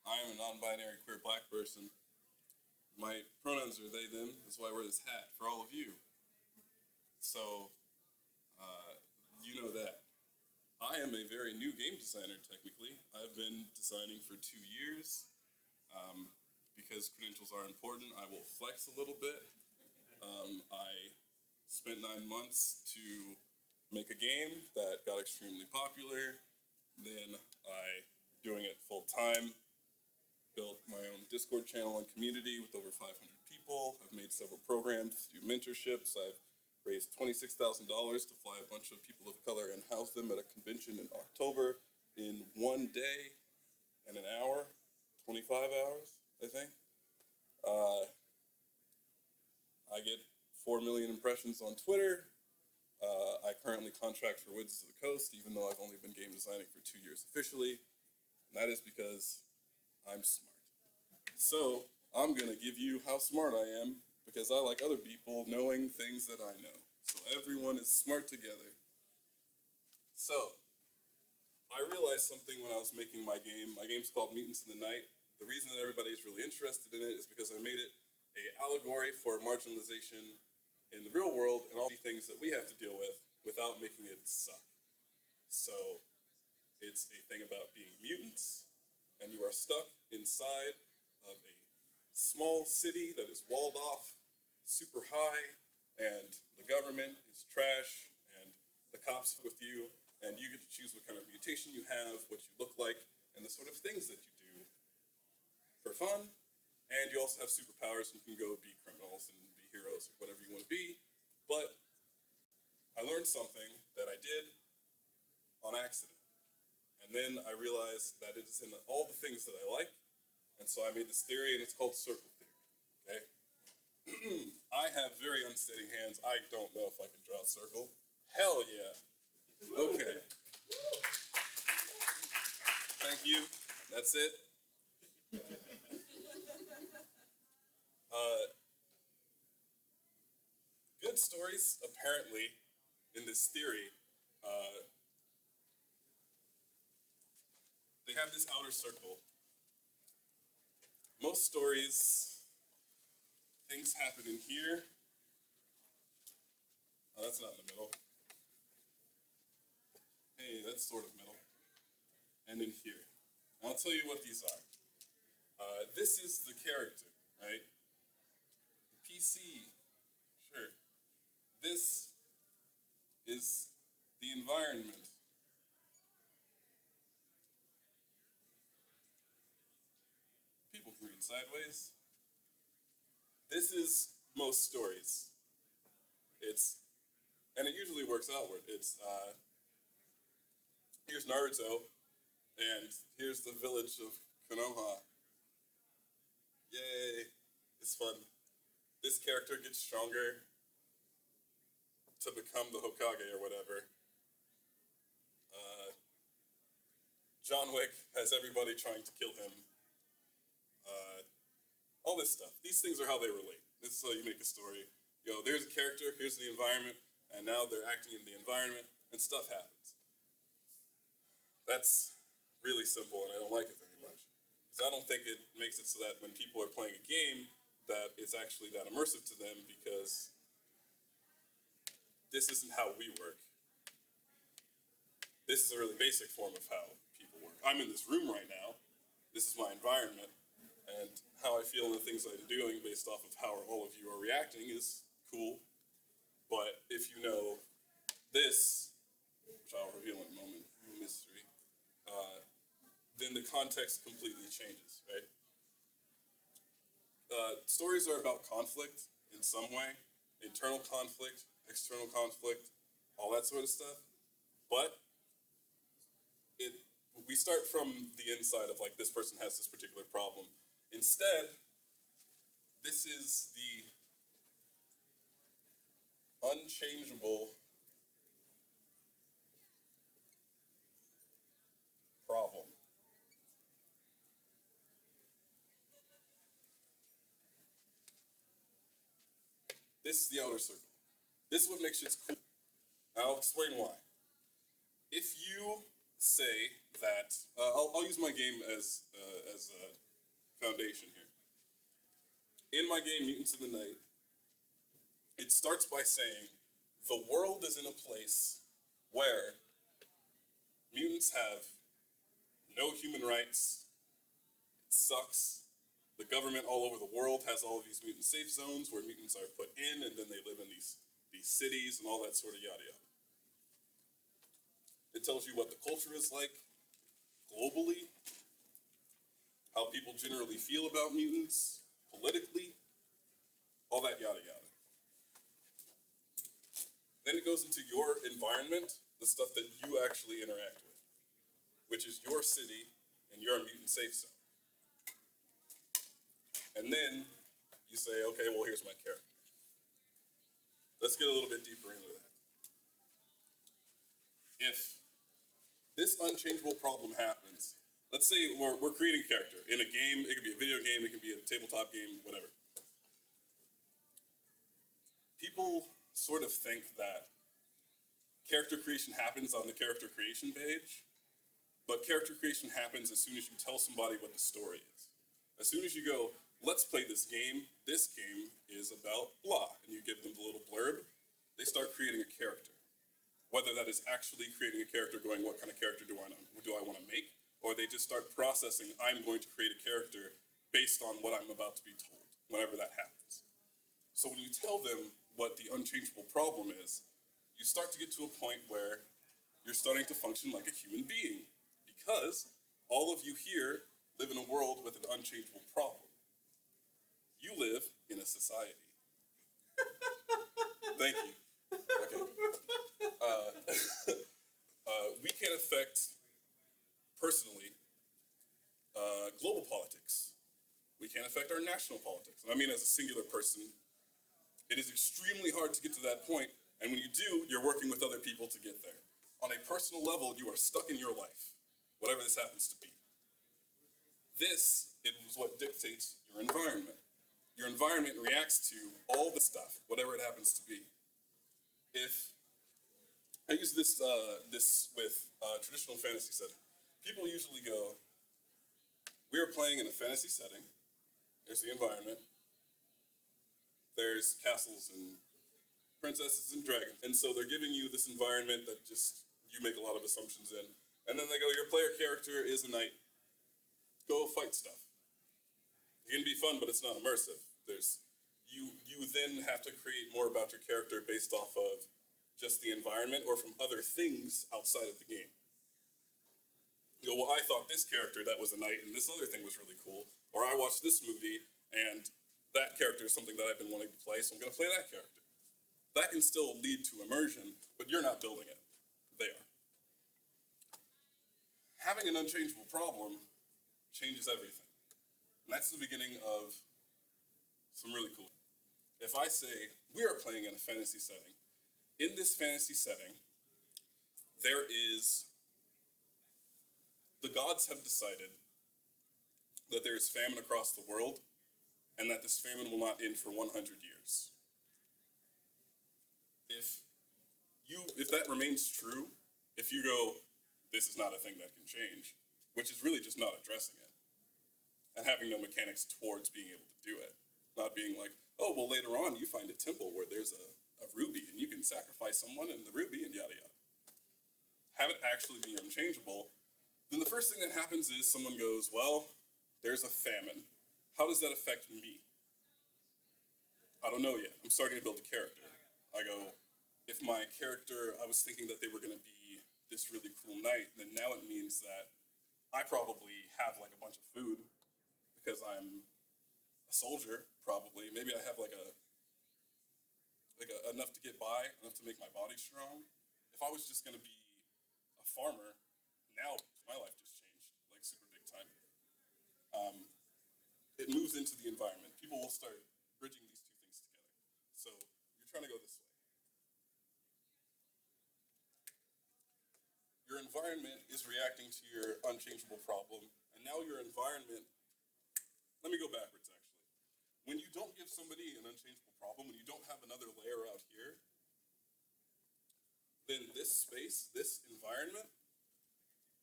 I am a non-binary queer black person. My pronouns are they, them. That's why I wear this hat for all of you. So, you know that. I am a very new game designer, technically. I've been designing for 2 years. Because credentials are important, I will flex a little bit. I spent 9 months to make a game that got extremely popular. Then doing it full time, built my own Discord channel and community with over 500 people. I've made several programs, do mentorships. I've raised $26,000 to fly a bunch of people of color and house them at a convention in October in 1 day and an hour, 25 hours, I think. I get 4 million impressions on Twitter. I currently contract for Wizards of the Coast, even though I've only been game designing for 2 years officially. And that is because I'm smart. So I'm going to give you how smart I am, because I like other people knowing things that I know. So everyone is smart together. So I realized something when I was making my game. My game's called Mutants in the Night. The reason that everybody's really interested in it is because I made it an allegory for marginalization in the real world and all the things that we have to deal with without making it suck. So it's a thing about being mutants, and you are stuck inside of a small city that is walled off, super high, and the government is trash, and the cops with you, and you get to choose what kind of mutation you have, what you look like, and the sort of things that you do for fun. And you also have superpowers, and you can go be criminals and be heroes or whatever you want to be. But I learned something that I did on accident. And then I realized that it is in all the things that I like. And so I made this theory, and it's called circle theory. Okay? I have very unsteady hands. I don't know if I can draw a circle. Hell yeah. Okay. Thank you. That's it. Good stories, apparently, in this theory, they have this outer circle. Most stories, things happen in here. Oh, that's not in the middle. Hey, that's sort of middle. And in here. And I'll tell you what these are. This is the character, right? The PC, sure. This is the environment. People can read sideways. This is most stories. And it usually works outward. Here's Naruto, and here's the village of Konoha. Yay, it's fun. This character gets stronger to become the Hokage or whatever. John Wick has everybody trying to kill him. All this stuff. These things are how they relate. This is how you make a story. There's a character, here's the environment, and now they're acting in the environment, and stuff happens. That's really simple, and I don't like it very much. Because I don't think it makes it so that when people are playing a game, that it's actually that immersive to them, because this isn't how we work. This is a really basic form of how people work. I'm in this room right now. This is my environment. And how I feel and the things I'm doing based off of how all of you are reacting is cool. But if you know this, which I'll reveal in a moment, mystery, then the context completely changes, right? Stories are about conflict in some way, internal conflict, external conflict, all that sort of stuff. But we start from the inside of, like, this person has this particular problem. Instead, this is the unchangeable problem. This is the outer circle. This is what makes it cool. I'll explain why. If you say that I'll use my game as a foundation here. In my game, Mutants in the Night, it starts by saying the world is in a place where mutants have no human rights. It sucks. The government all over the world has all of these mutant safe zones where mutants are put in, and then they live in these cities and all that sort of yada yada. It tells you what the culture is like globally, how people generally feel about mutants, politically, all that yada yada. Then it goes into your environment, the stuff that you actually interact with, which is your city and your mutant safe zone. And then you say, okay, well, here's my character. Let's get a little bit deeper into that. If this unchangeable problem happens, let's say we're creating a character in a game. It could be a video game, it could be a tabletop game, whatever. People sort of think that character creation happens on the character creation page, but character creation happens as soon as you tell somebody what the story is. As soon as you go, let's play this game is about blah, and you give them the little blurb, they start creating a character. Whether that is actually creating a character going, what kind of character do I want to make? Or they just start processing, I'm going to create a character based on what I'm about to be told, whenever that happens. So when you tell them what the unchangeable problem is, you start to get to a point where you're starting to function like a human being, because all of you here live in a world with an unchangeable problem. You live in a society. Thank you. Okay. We can affect, personally, global politics. We can affect our national politics. And I mean, as a singular person, it is extremely hard to get to that point, and when you do, you're working with other people to get there. On a personal level, you are stuck in your life, whatever this happens to be. This is what dictates your environment. Your environment reacts to all the stuff, whatever it happens to be. If I use this with traditional fantasy setting, people usually go, we are playing in a fantasy setting. There's the environment. There's castles and princesses and dragons. And so they're giving you this environment that just you make a lot of assumptions in. And then they go, your player character is a knight. Go fight stuff. It can be fun, but it's not immersive. You then have to create more about your character based off of just the environment or from other things outside of the game. You go, well, I thought this character that was a knight and this other thing was really cool. Or I watched this movie and that character is something that I've been wanting to play, so I'm going to play that character. That can still lead to immersion, but you're not building it. They are. Having an unchangeable problem changes everything. And that's the beginning of some really cool. If I say, we are playing in a fantasy setting, in this fantasy setting, there is, the gods have decided that there is famine across the world, and that this famine will not end for 100 years. If that remains true, if you go, this is not a thing that can change, which is really just not addressing it, and having no mechanics towards being able to do it. Not being like, oh, well, later on you find a temple where there's a ruby and you can sacrifice someone in the ruby and yada yada. Have it actually be unchangeable. Then the first thing that happens is someone goes, well, there's a famine. How does that affect me? I don't know yet. I'm starting to build a character. I go, if my character, I was thinking that they were going to be this really cool knight, then now it means that I probably have like a bunch of food because I'm a soldier, probably. Maybe I have enough to get by, enough to make my body strong. If I was just going to be a farmer, now my life just changed, like super big time. It moves into the environment. People will start bridging these two things together. So you're trying to go this way. Your environment is reacting to your unchangeable problem, and now your environment, let me go backwards actually. When you don't give somebody an unchangeable problem, when you don't have another layer out here, then this space, this environment,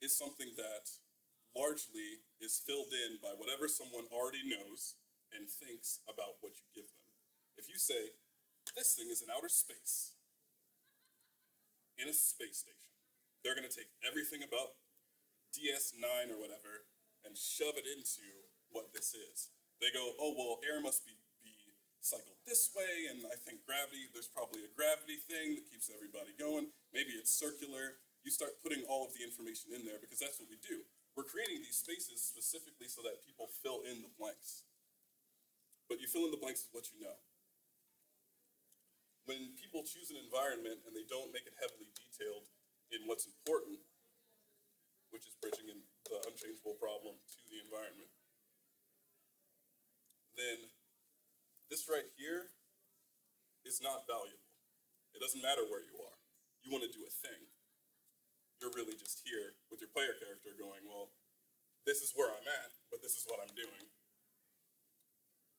is something that largely is filled in by whatever someone already knows and thinks about what you give them. If you say, this thing is in outer space, in a space station, they're going to take everything about DS9 or whatever and shove it into what this is. They go, oh, well, air must be cycled this way, and I think gravity, there's probably a gravity thing that keeps everybody going. Maybe it's circular. You start putting all of the information in there because that's what we do. We're creating these spaces specifically so that people fill in the blanks. But you fill in the blanks with what you know. When people choose an environment and they don't make it heavily detailed in what's important, which is bridging in the unchangeable problem to the environment, then this right here is not valuable. It doesn't matter where you are. You want to do a thing. You're really just here with your player character going, well, this is where I'm at, but this is what I'm doing.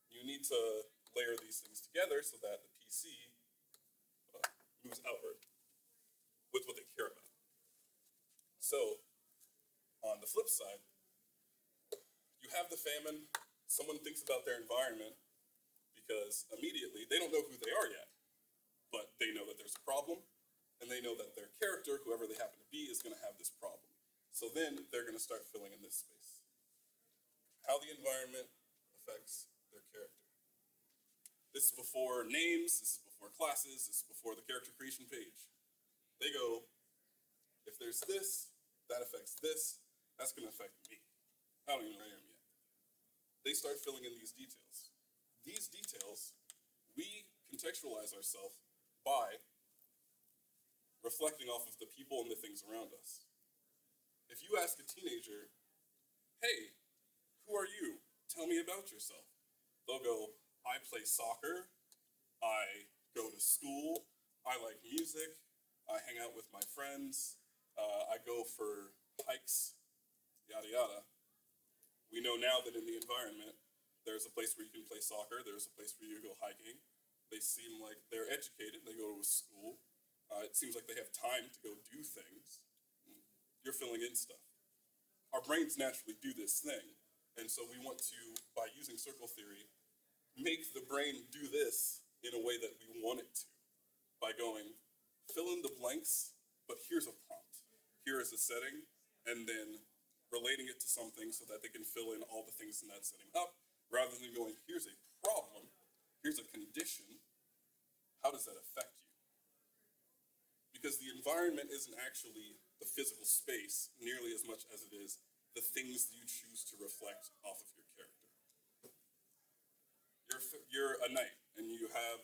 You need to layer these things together so that the PC moves outward with what they care about. So, on the flip side, you have the famine. Someone thinks about their environment because immediately they don't know who they are yet, but they know that there's a problem, and they know that their character, whoever they happen to be, is going to have this problem. So then they're going to start filling in this space. How the environment affects their character. This is before names, this is before classes, this is before the character creation page. They go, if there's this, that affects this, that's going to affect me. I don't even know who I am yet. They start filling in these details. These details, we contextualize ourselves by reflecting off of the people and the things around us. If you ask a teenager, hey, who are you? Tell me about yourself. They'll go, I play soccer, I go to school, I like music, I hang out with my friends, I go for hikes, yada yada. We know now that in the environment, there's a place where you can play soccer, there's a place where you go hiking. They seem like they're educated, they go to a school. It seems like they have time to go do things. You're filling in stuff. Our brains naturally do this thing. And so we want to, by using circle theory, make the brain do this in a way that we want it to. By going, fill in the blanks, but here's a prompt. Here is a setting, and then relating it to something so that they can fill in all the things in that setting up, rather than going, here's a problem, here's a condition, how does that affect you? Because the environment isn't actually the physical space nearly as much as it is the things you choose to reflect off of your character. You're a knight, and you have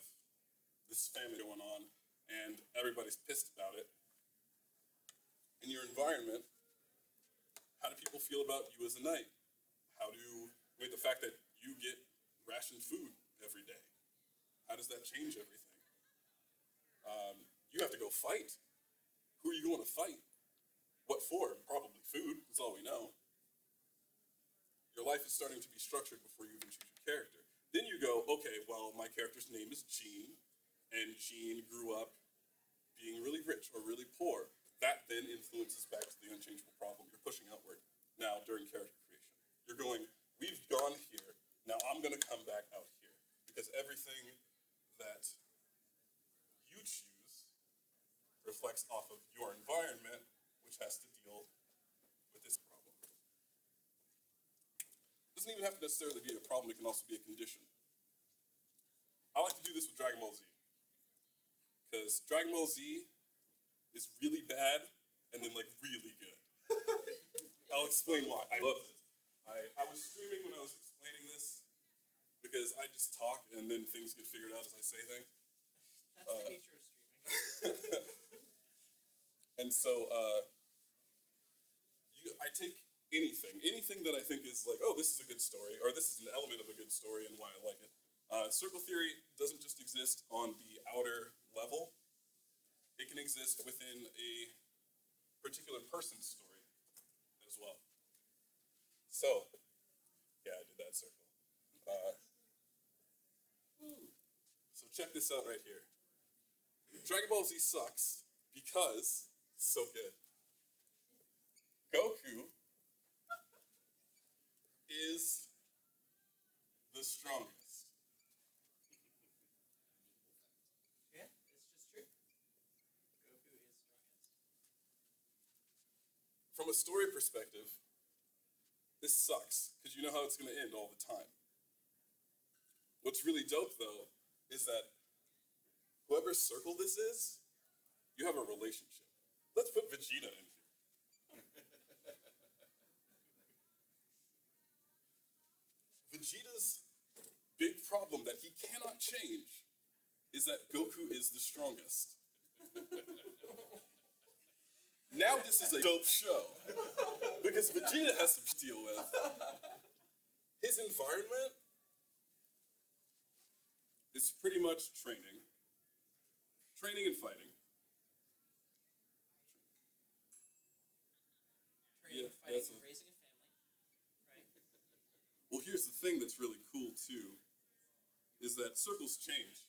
this famine going on, and everybody's pissed about it. In your environment, how do people feel about you as a knight? The fact that you get rationed food every day, how does that change everything? You have to go fight. Who are you going to fight? What for? Probably food, that's all we know. Your life is starting to be structured before you even choose your character. Then you go, okay, well, my character's name is Gene, and Gene grew up being really rich or really poor. That then influences back to the unchangeable problem. You're pushing outward now during character creation. You're going, we've gone here, now I'm going to come back out here. Because everything that you choose reflects off of your environment, which has to deal with this problem. It doesn't even have to necessarily be a problem, it can also be a condition. I like to do this with Dragon Ball Z. Because Dragon Ball Z is really bad and then like really good. I'll explain why. I love this. I was streaming when I was explaining this because I just talk and then things get figured out as I say things. That's the nature of streaming. And so I take anything that I think is like, oh, this is a good story, or this is an element of a good story and why I like it. Circle theory doesn't just exist on the outer level. It can exist within a particular person's story as well. So, yeah, I did that circle. So check this out right here. Dragon Ball Z sucks because it's so good. Goku is the strongest. Yeah, it's just true. Goku is strongest. From a story perspective, this sucks, because you know how it's going to end all the time. What's really dope, though, is that whoever's circle this is, you have a relationship. Let's put Vegeta in here. Vegeta's big problem that he cannot change is that Goku is the strongest. Now this is a dope show, because Vegeta has some to deal with. His environment is pretty much training and fighting. Training, Yeah, fighting, that's and raising a family. Right? Well, here's the thing that's really cool too, is that circles change.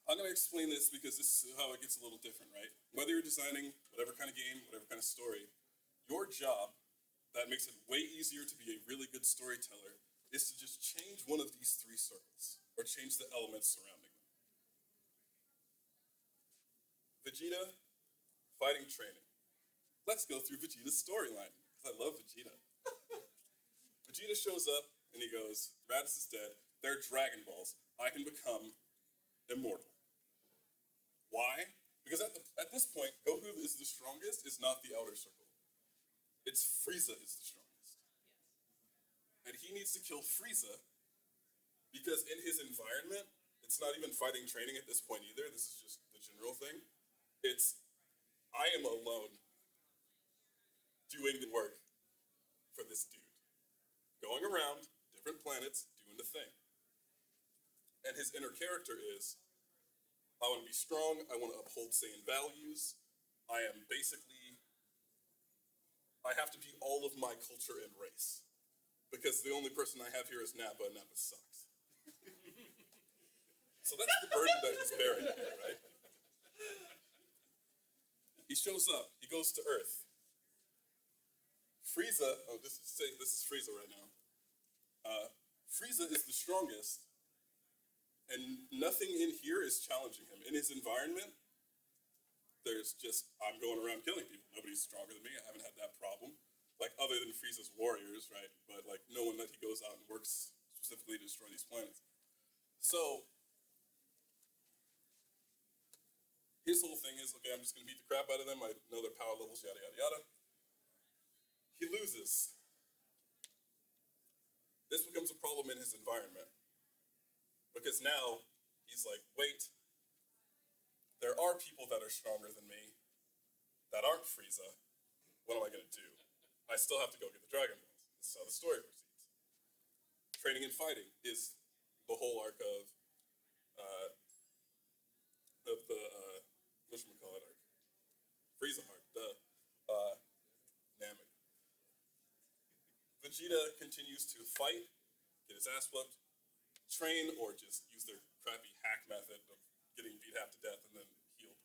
I'm going to explain this because this is how it gets a little different, right? Whether you're designing whatever kind of game, whatever kind of story, your job that makes it way easier to be a really good storyteller is to just change one of these three circles or change the elements surrounding them. Vegeta, fighting, training. Let's go through Vegeta's storyline, because I love Vegeta. Vegeta shows up and he goes, Raditz is dead, they're Dragon Balls, I can become immortal. Why? Because at this point, Goku is the strongest is not the outer circle. It's Frieza is the strongest. Yes. And he needs to kill Frieza because in his environment, it's not even fighting training at this point either. This is just the general thing. It's, I am alone doing the work for this dude. Going around different planets, doing the thing. And his inner character is, I want to be strong, I want to uphold Saiyan values, I am basically, I have to be all of my culture and race. Because the only person I have here is Nappa, and Nappa sucks. So that's the burden that he's bearing here, right? He shows up, he goes to Earth. Frieza, this is Frieza right now. Frieza is the strongest, and nothing in here is challenging him. In his environment, there's just, I'm going around killing people. Nobody's stronger than me. I haven't had that problem. Like, other than Frieza's warriors, right? But, like, no one that he goes out and works specifically to destroy these planets. So, his whole thing is, okay, I'm just going to beat the crap out of them. I know their power levels, yada, yada, yada. He loses. This becomes a problem in his environment. Because now, he's like, wait, there are people that are stronger than me that aren't Frieza. What am I going to do? I still have to go get the Dragon Balls. This is how the story proceeds. Training and fighting is the whole arc of the whatchamacallit arc? Frieza arc, Namek. Vegeta continues to fight, get his ass whooped, train, or just use their crappy hack method of getting beat half to death and then healed.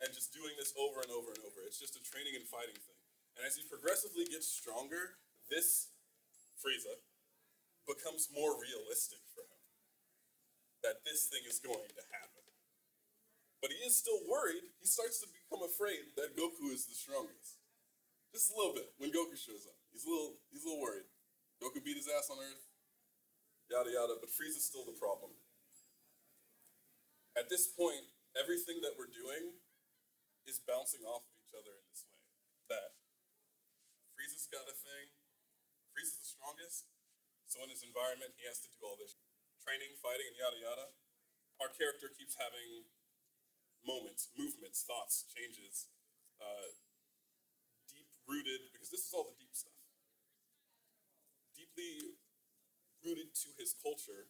And just doing this over and over and over. It's just a training and fighting thing. And as he progressively gets stronger, this Frieza becomes more realistic for him. That this thing is going to happen. But he is still worried. He starts to become afraid that Goku is the strongest. Just a little bit when Goku shows up. He's a little worried. Goku beat his ass on Earth. Yada yada, but Frieza's still the problem. At this point, everything that we're doing is bouncing off of each other in this way. That Frieza's got a thing, Frieza's the strongest, so in his environment he has to do all this training, fighting, and yada yada. Our character keeps having moments, movements, thoughts, changes, deep-rooted, because this is all the deep stuff. Deeply rooted to his culture,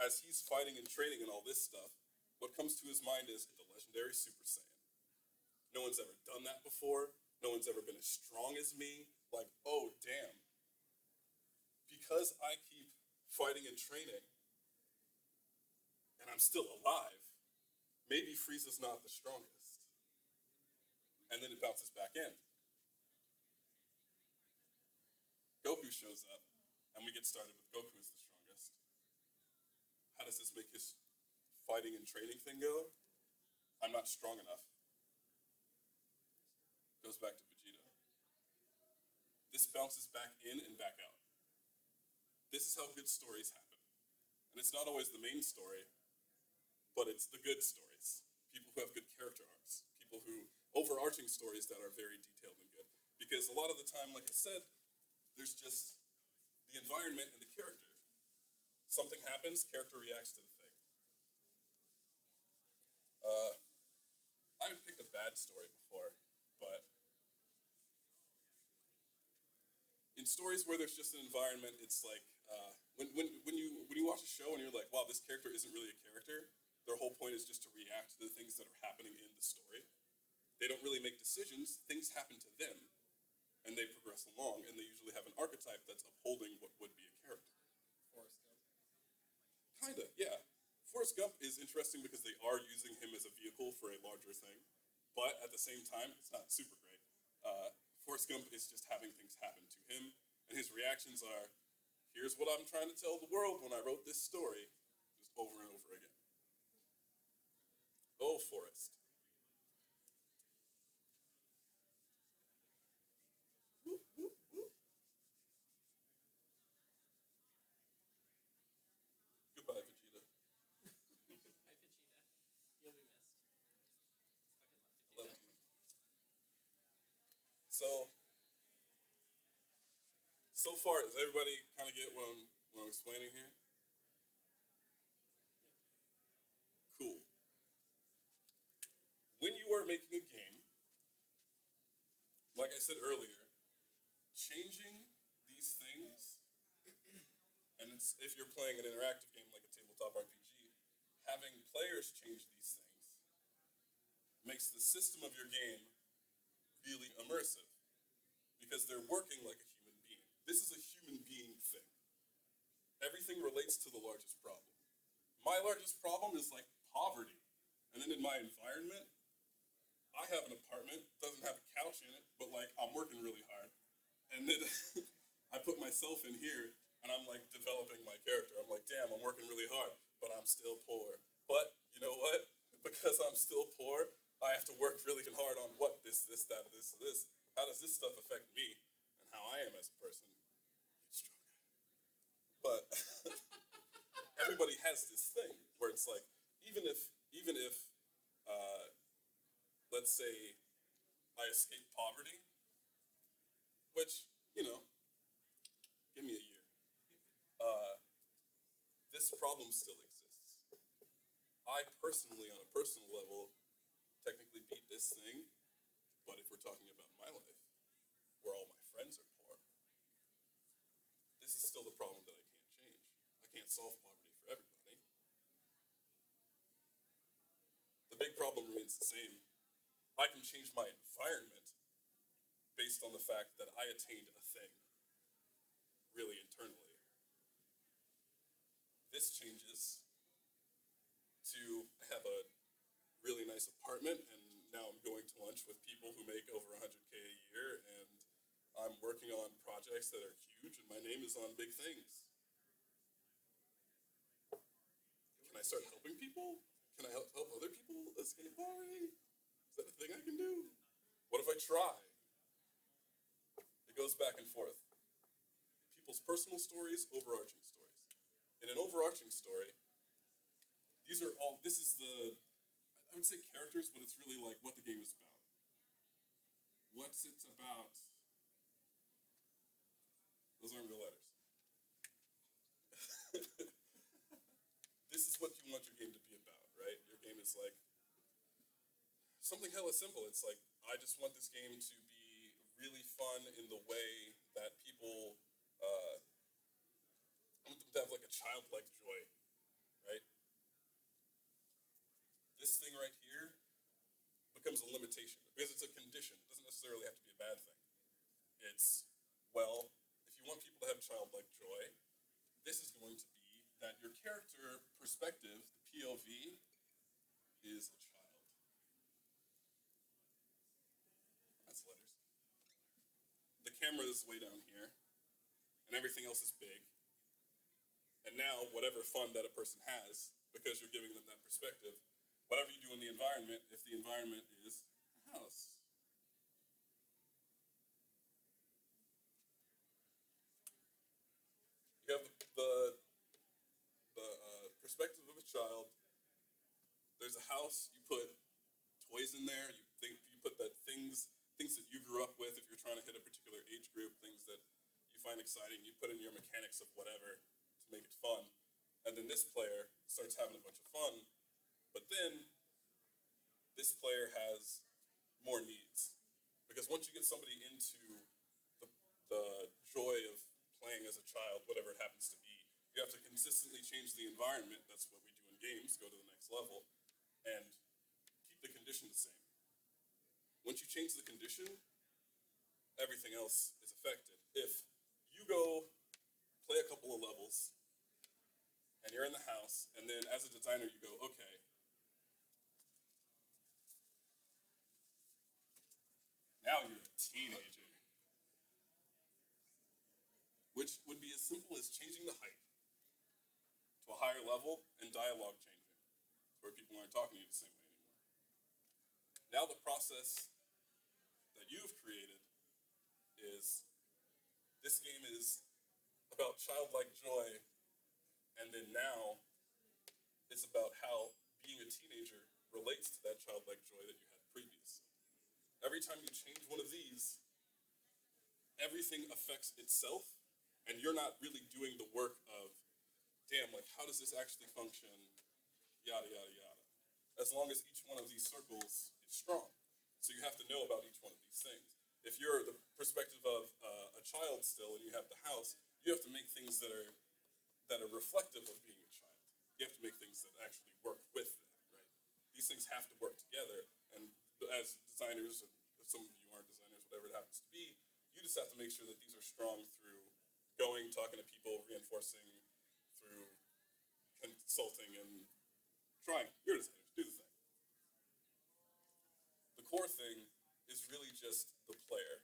as he's fighting and training and all this stuff, what comes to his mind is the legendary Super Saiyan. No one's ever done that before. No one's ever been as strong as me. Like, oh, damn. Because I keep fighting and training, and I'm still alive, maybe Frieza's not the strongest. and then it bounces back in. Goku shows up, and we get started with Goku as the strongest. How does this make his fighting and training thing go? I'm not strong enough. Goes back to Vegeta. This bounces back in and back out. This is how good stories happen. And it's not always the main story, but it's the good stories. People who have good character arcs. People who, overarching stories that are very detailed and good. Because a lot of the time, like I said, there's just the environment and the character. Something happens, character reacts to the thing. I haven't picked a bad story before, but in stories where there's just an environment, it's like when you watch a show and you're like, wow, this character isn't really a character. Their whole point is just to react to the things that are happening in the story. They don't really make decisions. Things happen to them, and they progress along, and they usually have an archetype that's upholding what would be a character. Forrest Gump. Kinda, yeah. Forrest Gump is interesting because they are using him as a vehicle for a larger thing, but at the same time, it's not super great. Forrest Gump is just having things happen to him, and his reactions are, here's what I'm trying to tell the world when I wrote this story, just over and over again. Oh, Forrest. Whoop, whoop, whoop. Goodbye, Vegeta. Hi, Vegeta. You'll be missed. I love you. So far, does everybody kind of get what I'm explaining here? Cool. When you are making a game, like I said earlier, changing these things, and if you're playing an interactive game like a tabletop RPG, having players change these things makes the system of your game really immersive because they're working like a human being. This is a human being thing. Everything relates to the largest problem. My largest problem is like poverty. And then in my environment, I have an apartment, doesn't have a couch in it, but like I'm working really hard. And then I put myself in here and I'm like developing my character. I'm like, damn, I'm working really hard, but I'm still poor. But you know what? Because I'm still poor, I have to work really hard on what this, that, this. How does this stuff affect me and how I am as a person? Get stronger. But everybody has this thing where it's like, even if let's say I escape poverty, which, you know, give me a year. This problem still exists. I personally, on a personal level, technically beat this thing, but if we're talking about my life, where all my friends are poor, this is still the problem that I can't change. I can't solve poverty for everybody. The big problem remains the same. I can change my environment based on the fact that I attained a thing, really internally. This changes to have a really nice apartment, and now I'm going to lunch with people who make over 100K a year, and I'm working on projects that are huge, and my name is on big things. Can I start helping people? Can I help other people escape poverty? Is that a thing I can do? What if I try? It goes back and forth. People's personal stories, overarching stories. In an overarching story, this is I would say characters, but it's really like what the game is about. What's it about? Those aren't real letters. This is what you want your game to be about, right? Your game is like something hella simple. It's like, I just want this game to be really fun in the way that people, I want them to have like a childlike joy, right? This thing right here becomes a limitation because it's a condition. It doesn't necessarily have to be a bad thing. It's, well, if you want people to have childlike joy, this is going to be that your character perspective, the POV, is a child. camera is way down here, and everything else is big. And now, whatever fun that a person has, because you're giving them that perspective, whatever you do in the environment, if the environment is a house. You have the perspective of a child. There's a house. You put toys in there. You put that things that you grew up with. If you're trying to hit a particular age group, things that you find exciting, you put in your mechanics of whatever to make it fun. And then this player starts having a bunch of fun, but then this player has more needs. Because once you get somebody into the joy of playing as a child, whatever it happens to be, you have to consistently change the environment. That's what we do in games, go to the next level, and keep the condition the same. Once you change the condition, everything else is affected. If you go play a couple of levels, and you're in the house, and then as a designer you go, okay, now you're a teenager. Which would be as simple as changing the height to a higher level and dialogue changing, where people aren't talking to you the same way anymore. Now the process that you've created is, this game is about childlike joy, and then now it's about how being a teenager relates to that childlike joy that you had previous. Every time you change one of these, everything affects itself, and you're not really doing the work of, damn, like, how does this actually function, yada, yada, yada. As long as each one of these circles is strong. So you have to know about each one of these things. If you're the perspective of a child still and you have the house, you have to make things that are reflective of being a child. You have to make things that actually work with that, right? These things have to work together, and as designers, and some of you aren't designers, whatever it happens to be, you just have to make sure that these are strong through going, talking to people, reinforcing, through consulting and trying. You're designers, do the thing. The core thing is really just the player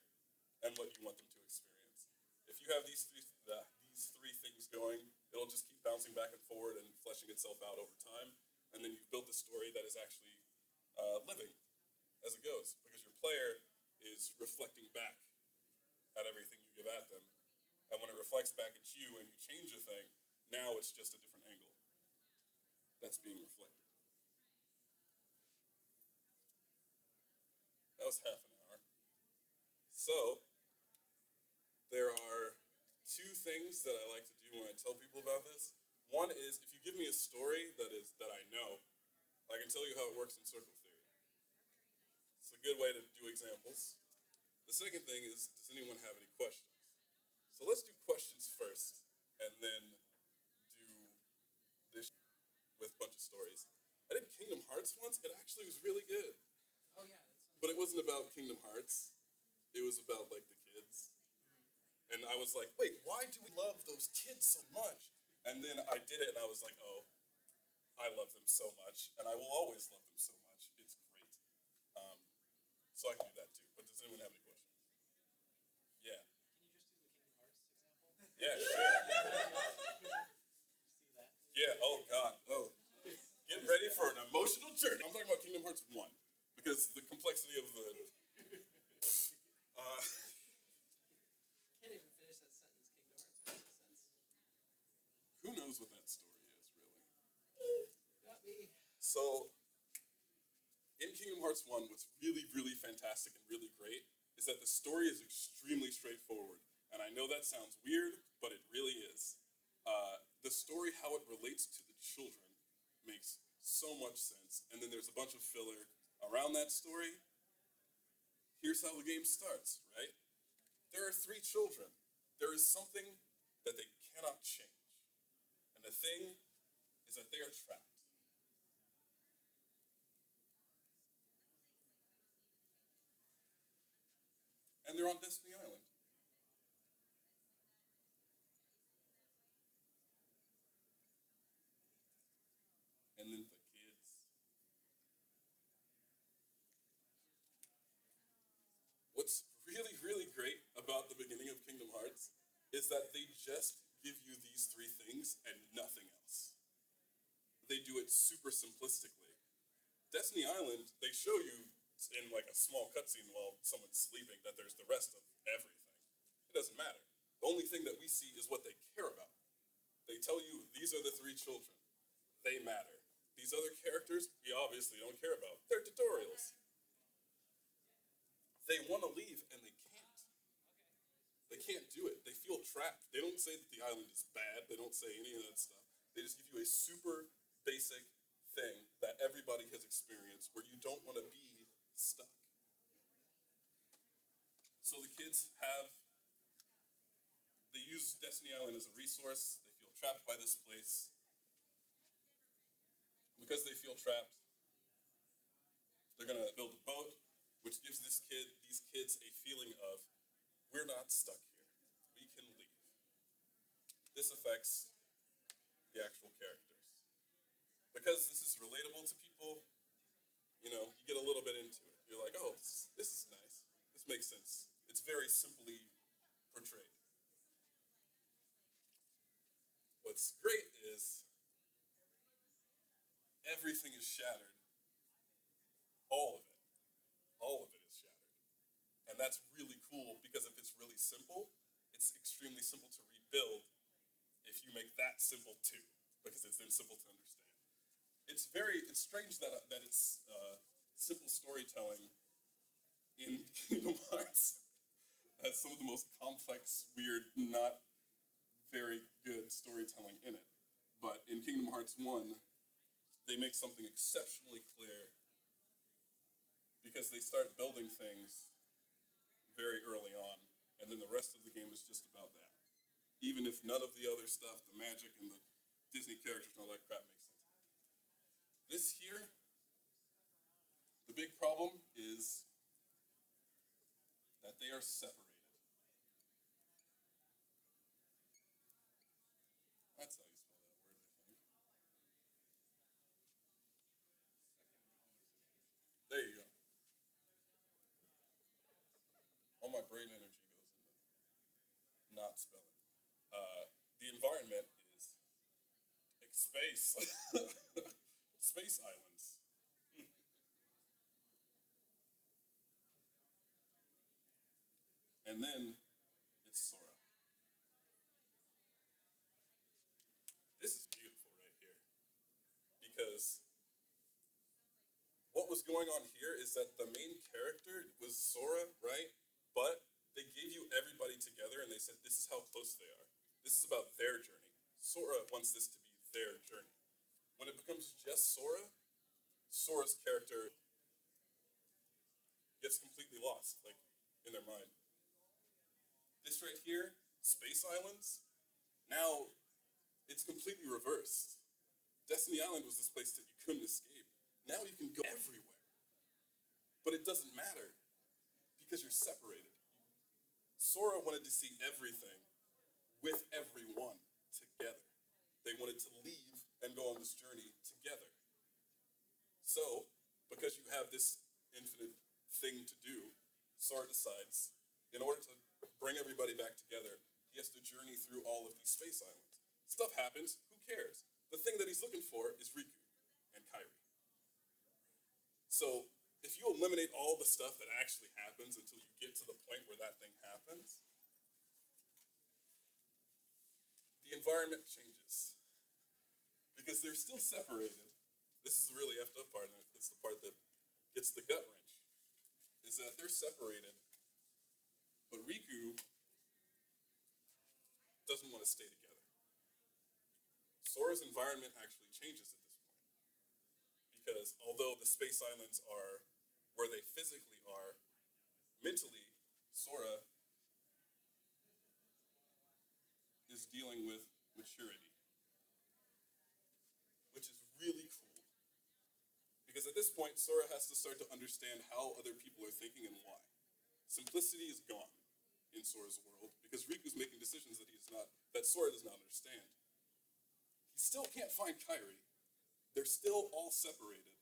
and what you want them to experience. If you have these three things going, it'll just keep bouncing back and forward and fleshing itself out over time. And then you've built a story that is actually living as it goes, because your player is reflecting back at everything you give at them. And when it reflects back at you and you change a thing, now it's just a different angle that's being reflected. That was half an hour. So, there are two things that I like to do when I tell people about this. One is, if you give me a story that I know, I can tell you how it works in circle theory. It's a good way to do examples. The second thing is, does anyone have any questions? So let's do questions first, and then do this with a bunch of stories. I did Kingdom Hearts once. It actually was really good. Oh yeah, that's But it wasn't about Kingdom Hearts. It was about, like, the kids. And I was like, wait, why do we love those kids so much? And then I did it, and I was like, oh, I love them so much, and I will always love them so much. It's great. So I can do that too. But does anyone have any questions? Yeah. Can you just do the Kingdom Hearts example? Yeah, sure. See that? Yeah, oh God. Oh. Get ready for an emotional journey. I'm talking about Kingdom Hearts 1, because the complexity of the... Can't even finish that sentence. Kingdom Hearts makes no sense. who knows what that story is, really? Got me. So, in Kingdom Hearts 1, what's really, really fantastic and really great is that the story is extremely straightforward. And I know that sounds weird, but it really is. The story, how it relates to the children, makes so much sense. And then there's a bunch of filler around that story. Here's how the game starts, right? There are 3 children. There is something that they cannot change. And the thing is that they are trapped. And they're on Destiny Island. And then the kids. What's really, really great about about the beginning of Kingdom Hearts is that they just give you these three things and nothing else. They do it super simplistically. Destiny Island, they show you in like a small cutscene while someone's sleeping that there's the rest of everything. It doesn't matter. The only thing that we see is what they care about. They tell you these are the three children. They matter. These other characters, we obviously don't care about. They're tutorials. They want to leave and they can't. They can't do it. They feel trapped. They don't say that the island is bad. They don't say any of that stuff. They just give you a super basic thing that everybody has experienced where you don't want to be stuck. So the kids they use Destiny Island as a resource. They feel trapped by this place. Because they feel trapped, they're going to build a boat, which gives these kids a feeling of, we're not stuck here. We can leave. This affects the actual characters. Because this is relatable to people, you get a little bit into it. You're like, oh, this is nice. This makes sense. It's very simply portrayed. What's great is everything is shattered. All of it. All of it is shattered. And that's really cool because if it's really simple, it's extremely simple to rebuild if you make that simple too, because it's then simple to understand. It's strange that it's simple storytelling in Kingdom Hearts has some of the most complex, weird, not very good storytelling in it. But in Kingdom Hearts 1, they make something exceptionally clear because they start building things very early on, and then the rest of the game is just about that. Even if none of the other stuff, the magic and the Disney characters and all that crap makes sense. This here, the big problem is that they are separated. That's how you spell that word, I think. There you go. All my brain energy goes into not spelling. The environment is space. Space islands. And then it's Sora. This is beautiful right here. Because what was going on here is that the main character was Sora, right? But they gave you everybody together and they said this is how close they are. This is about their journey. Sora wants this to be their journey. When it becomes just Sora, Sora's character gets completely lost, like, in their mind. This right here, Space Islands, now it's completely reversed. Destiny Island was this place that you couldn't escape. Now you can go everywhere. But it doesn't matter because you're separated. Sora wanted to see everything with everyone together. They wanted to leave and go on this journey together. So, because you have this infinite thing to do, Sora decides, in order to bring everybody back together, he has to journey through all of these space islands. Stuff happens, who cares? The thing that he's looking for is Riku and Kairi. So, if you eliminate all the stuff that actually happens until you get to the point where that thing happens, the environment changes. Because they're still separated. This is the really effed up part, and it's the part that gets the gut wrench, is that they're separated, but Riku doesn't want to stay together. Sora's environment actually changes at this point. Because although the space islands are where they physically are, mentally, Sora is dealing with maturity. Which is really cool. Because at this point, Sora has to start to understand how other people are thinking and why. Simplicity is gone in Sora's world because Riku's making decisions that Sora does not understand. He still can't find Kairi. They're still all separated.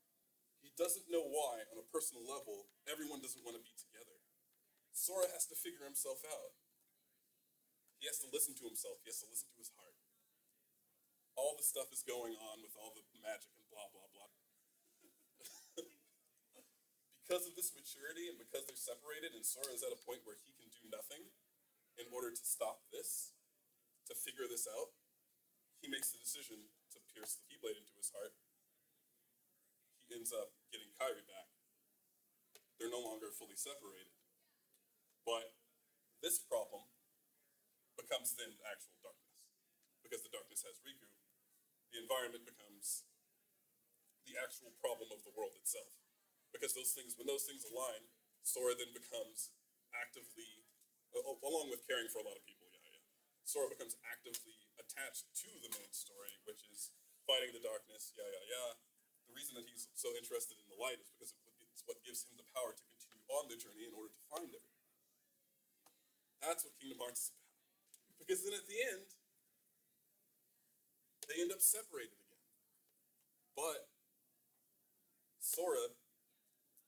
He doesn't know why, on a personal level, everyone doesn't want to be together. Sora has to figure himself out. He has to listen to himself. He has to listen to his heart. All the stuff is going on with all the magic and blah, blah, blah. Because of this maturity and because they're separated and Sora is at a point where he can do nothing in order to stop this, to figure this out, he makes the decision to pierce the Keyblade into his heart. He ends up getting Kairi back. They're no longer fully separated. But this problem becomes then actual darkness. Because the darkness has Riku, the environment becomes the actual problem of the world itself. Because when those things align, Sora then becomes actively, along with caring for a lot of people, Sora becomes actively attached to the main story, which is fighting the darkness, The reason that he's so interested in the light is because it's what gives him the power to continue on the journey in order to find everything. That's what Kingdom Hearts is about. Because then at the end, they end up separated again. But Sora,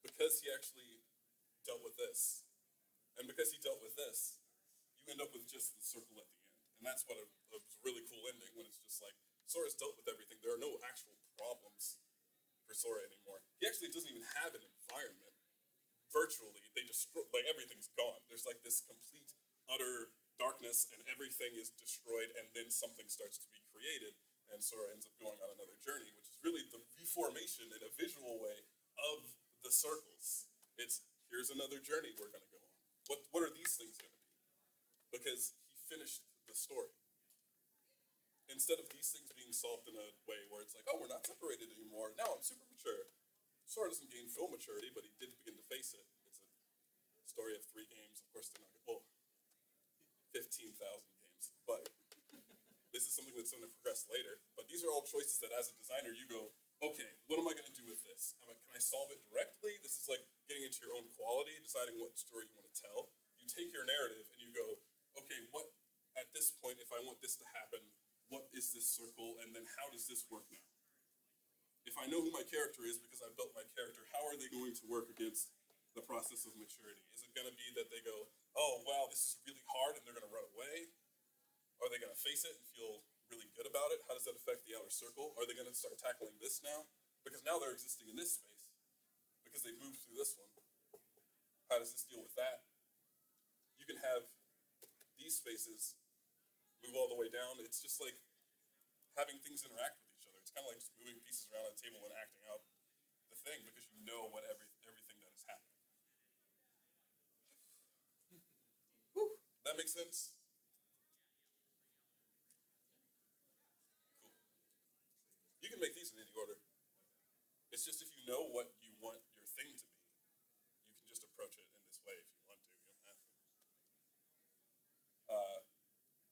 because he actually dealt with this, and because he dealt with this, you end up with just the circle at the end. And that's what a really cool ending, when it's just like, Sora's dealt with everything. There are no actual problems for Sora anymore. He actually doesn't even have an environment. Virtually, they destroy, like, everything's gone. There's like this complete, utter darkness, and everything is destroyed, and then something starts to be created, and Sora ends up going on another journey, which is really the reformation in a visual way of the circles. It's, here's another journey we're going to go on. What are these things going to be? Because he finished the story. Instead of these things being solved in a way where it's like, oh, we're not separated anymore, now I'm super mature. Sora doesn't gain full maturity, but he did begin to face it. It's a story of 3 games. Of course, they're not good. Well, 15,000 games. But this is something that's going to progress later. But these are all choices that as a designer, you go, okay, what am I going to do with this? Can I solve it directly? This is like getting into your own quality, deciding what story you want to tell. You take your narrative and you go, okay, what, at this point, if I want this to happen, what is this circle? And then how does this work now? If I know who my character is because I built my character, how are they going to work against the process of maturity? Is it going to be that they go, oh, wow, this is really hard, and they're going to run away? Are they going to face it and feel really good about it? How does that affect the outer circle? Are they going to start tackling this now? Because now they're existing in this space. Because they've moved through this one. How does this deal with that? You can have these spaces move all the way down. It's just like having things interact with each other. It's kind of like just moving pieces around on a table and acting out the thing because you know what everything that is happening. Whew. That makes sense? Cool. You can make these in any order. It's just if you know what you want your thing to be, you can just approach it in this way if you want to. You don't have to.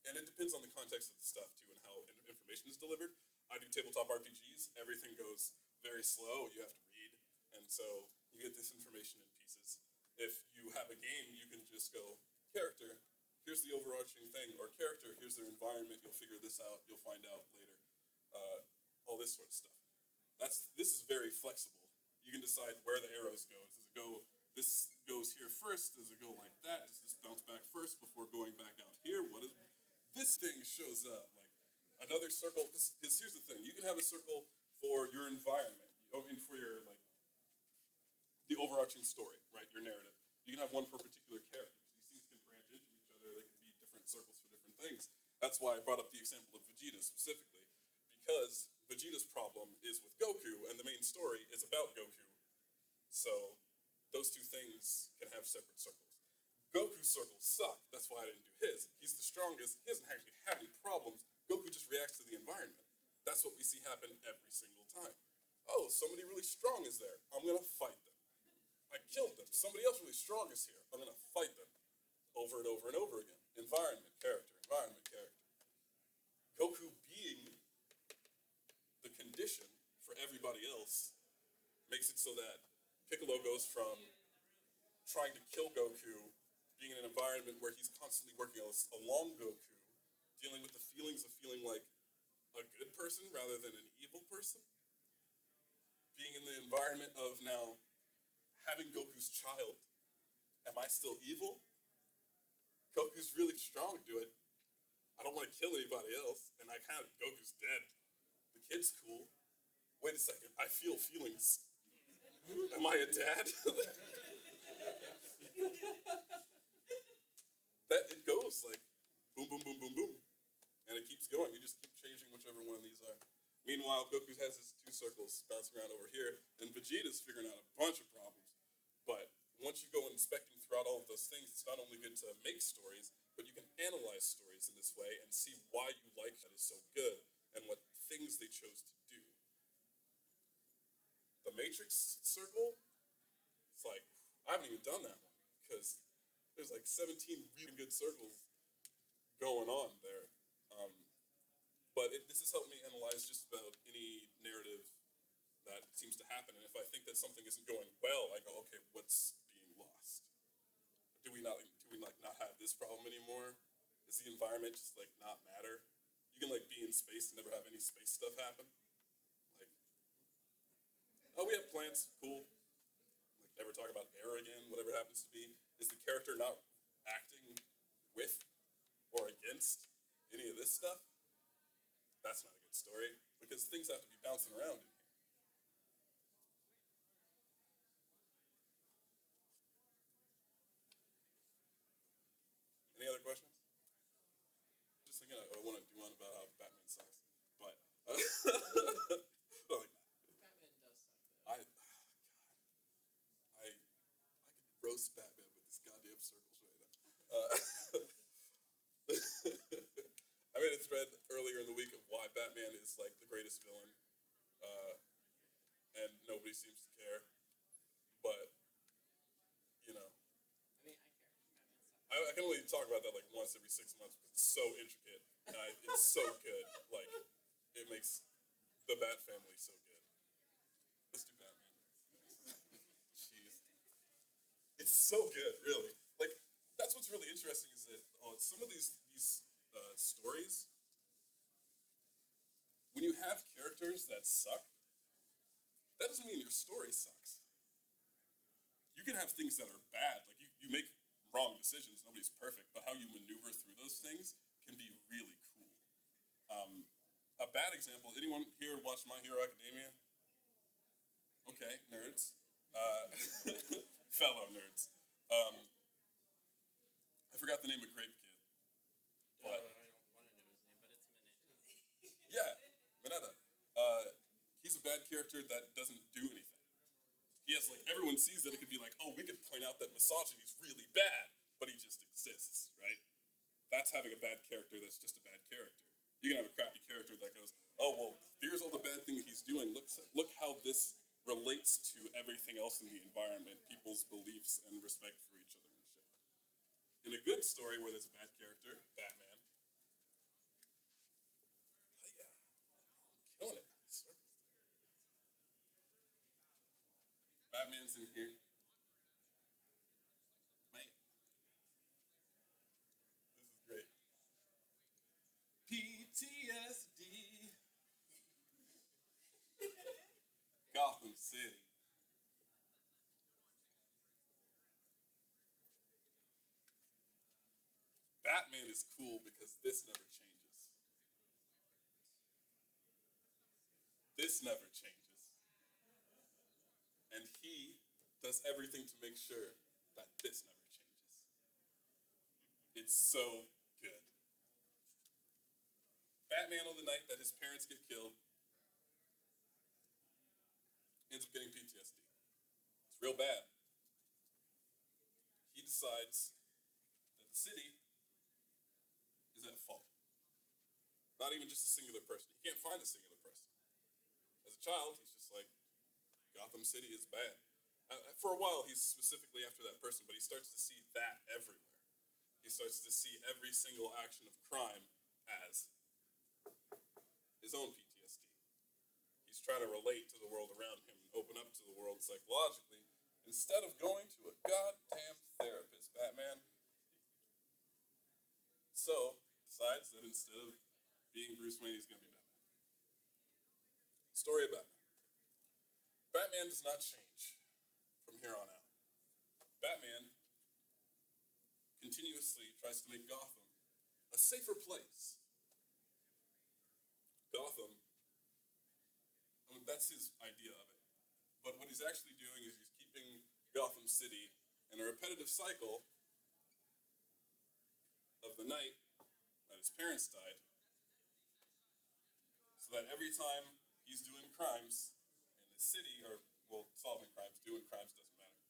And it depends on the context of the stuff, too, and how information is delivered. I do tabletop RPGs. Everything goes very slow. You have to read. And so you get this information in pieces. If you have a game, you can just go, character, here's the overarching thing. Or character, here's their environment. You'll figure this out. You'll find out later. All this sort of stuff. This is very flexible. You can decide where the arrows go. Does it go, this goes here first? Does it go like that? Does this bounce back first before going back out here? What is... This thing shows up, like another circle, because here's the thing, you can have a circle for your environment, and for your, like, the overarching story, right, your narrative. You can have one for particular characters. These things can branch into each other, they can be different circles for different things. That's why I brought up the example of Vegeta specifically, because Vegeta's problem is with Goku, and the main story is about Goku. So, those two things can have separate circles. Goku's circles suck. That's why I didn't do his. He's the strongest. He doesn't actually have any problems. Goku just reacts to the environment. That's what we see happen every single time. Oh, somebody really strong is there. I'm going to fight them. I killed them. Somebody else really strong is here. I'm going to fight them. Over and over and over again. Environment, character, environment, character. Goku being the condition for everybody else makes it so that Piccolo goes from trying to kill Goku, being in an environment where he's constantly working along Goku, dealing with the feelings of feeling like a good person rather than an evil person, being in the environment of now having Goku's child. Am I still evil? Goku's really strong, dude. I don't want to kill anybody else, and Goku's dead. The kid's cool. Wait a second, I feel feelings. Am I a dad? That it goes like boom, boom, boom, boom, boom, and it keeps going. You just keep changing whichever one of these are. Meanwhile, Goku has his two circles bouncing around over here, and Vegeta's figuring out a bunch of problems. But once you go inspecting throughout all of those things, it's not only good to make stories, but you can analyze stories in this way and see why you like that is so good and what things they chose to do. The Matrix circle, it's like, I haven't even done that one because there's like 17 really good circles going on there. But this has helped me analyze just about any narrative that seems to happen. And if I think that something isn't going well, I go, okay, what's being lost? Do we not have this problem anymore? Does the environment just like not matter? You can like be in space and never have any space stuff happen. Like, oh, we have plants, cool. Like, never talk about air again, whatever it happens to be. Is the character not acting with or against any of this stuff? That's not a good story because things have to be bouncing around in here. Any other questions? Just thinking I want to do one about how Batman sucks, but like, Batman does suck though. I could roast Batman with this goddamn circles right now. I made a thread earlier in the week of why Batman is like the greatest villain, and nobody seems to care. But you know, I mean, I care. Batman sucks. I can only talk about that like once every 6 months because it's so intricate. And it's so good. Like, it makes the Bat family so good. Let's do Batman. Jeez. It's so good, really. Like, that's what's really interesting is that some of these stories, when you have characters that suck, that doesn't mean your story sucks. You can have things that are bad. Like, you make wrong decisions. Nobody's perfect. But how you maneuver through those things can be really cool. A bad example, anyone here watch My Hero Academia? Okay, nerds. Fellow nerds. I forgot the name of Grape Kid. I don't want to know his name, but it's Minute. Yeah, Mineta. He's a bad character that doesn't do anything. He has like, everyone sees that it could be like, oh, we could point out that misogyny is really bad, but he just exists, right? That's having a bad character that's just a bad character. You can have a crappy character that goes, oh, well, here's all the bad thing he's doing. Look how this relates to everything else in the environment, people's beliefs and respect for each other and shit. In a good story where there's a bad character, Batman. Yeah, I'm killing it. Batman's in here. Man. This is great. PTSD. Gotham City. Batman is cool because this never changes. This never changes. And he does everything to make sure that this never changes. It's so good. Batman on the night that his parents get killed ends up getting PTSD. It's real bad. He decides that the city is at fault. Not even just a singular person. He can't find a singular person. As a child, he's just like, Gotham City is bad. For a while, he's specifically after that person, but he starts to see that everywhere. He starts to see every single action of crime as his own PTSD. He's trying to relate to the world around him and open up to the world psychologically instead of going to a goddamn therapist, Batman. So, decides that instead of being Bruce Wayne, he's going to be Batman. Story of Batman. Batman does not change from here on out. Batman continuously tries to make Gotham a safer place. Gotham, I mean, that's his idea of it. But what he's actually doing is he's keeping Gotham City in a repetitive cycle of the night that his parents died, so that every time he's doing crimes in the city, or, well, solving crimes, doing crimes doesn't matter,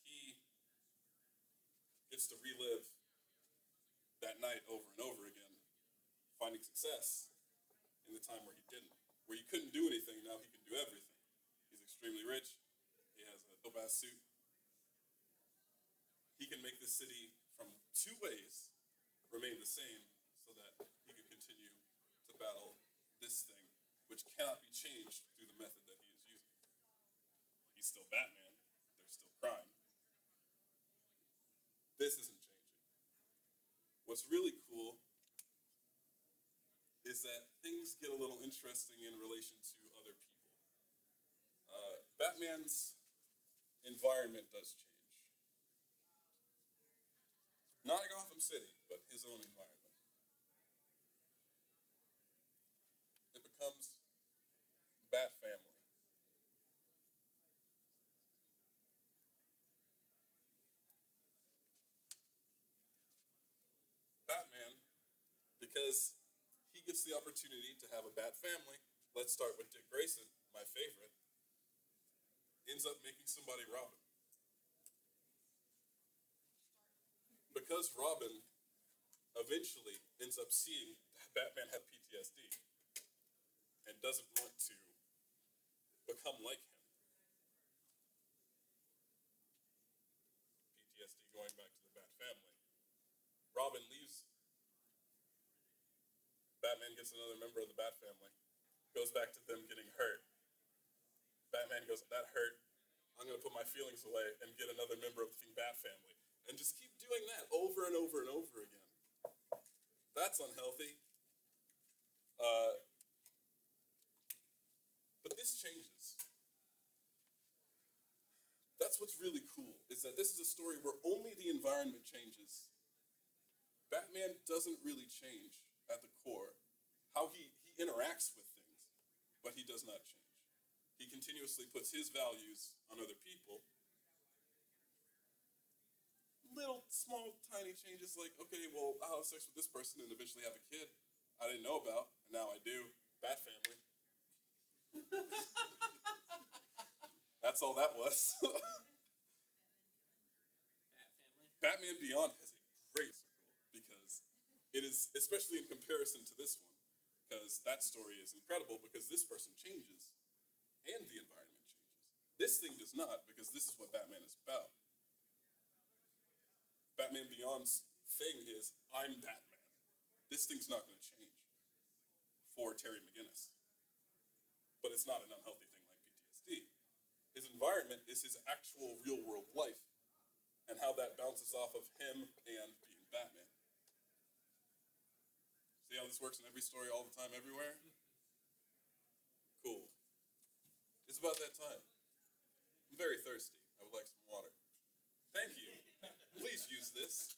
he gets to relive that night over and over again, finding success in the time where he didn't. Where he couldn't do anything, now he can do everything. He's extremely rich. He has a dope-ass suit. He can make the city from two ways remain the same so that he can continue to battle this thing, which cannot be changed through the method that he is using. He's still Batman. There's still crime. This isn't changing. What's really cool is that things get a little interesting in relation to other people. Batman's environment does change. Not Gotham City, but his own environment. It becomes Bat Family. Batman, because he gets the opportunity to have a Bat Family. Let's start with Dick Grayson, my favorite. Ends up making somebody Robin. Because Robin eventually ends up seeing that Batman had PTSD and doesn't want to become like him. PTSD going back to the Bat Family. Robin leaves. Batman gets another member of the Bat Family. Goes back to them getting hurt. Batman goes, that hurt. I'm going to put my feelings away and get another member of the Bat Family. And just keep doing that over and over and over again. That's unhealthy. But this changes. That's what's really cool, is that this is a story where only the environment changes. Batman doesn't really change at the core. How he interacts with things, but he does not change. He continuously puts his values on other people. Little, small, tiny changes like, okay, well, I'll have sex with this person and eventually have a kid I didn't know about, and now I do. Bat Family. That's all that was. Bat Family. Batman Beyond has a great sequel because it is, especially in comparison to this one, because that story is incredible because this person changes and the environment changes. This thing does not, because this is what Batman is about. Batman Beyond's thing is, I'm Batman. This thing's not going to change for Terry McGinnis. But it's not an unhealthy thing like PTSD. His environment is his actual real-world life and how that bounces off of him and being Batman. See how this works in every story all the time, everywhere? Cool. It's about that time. I'm very thirsty. I would like some water. Thank you. Please use this.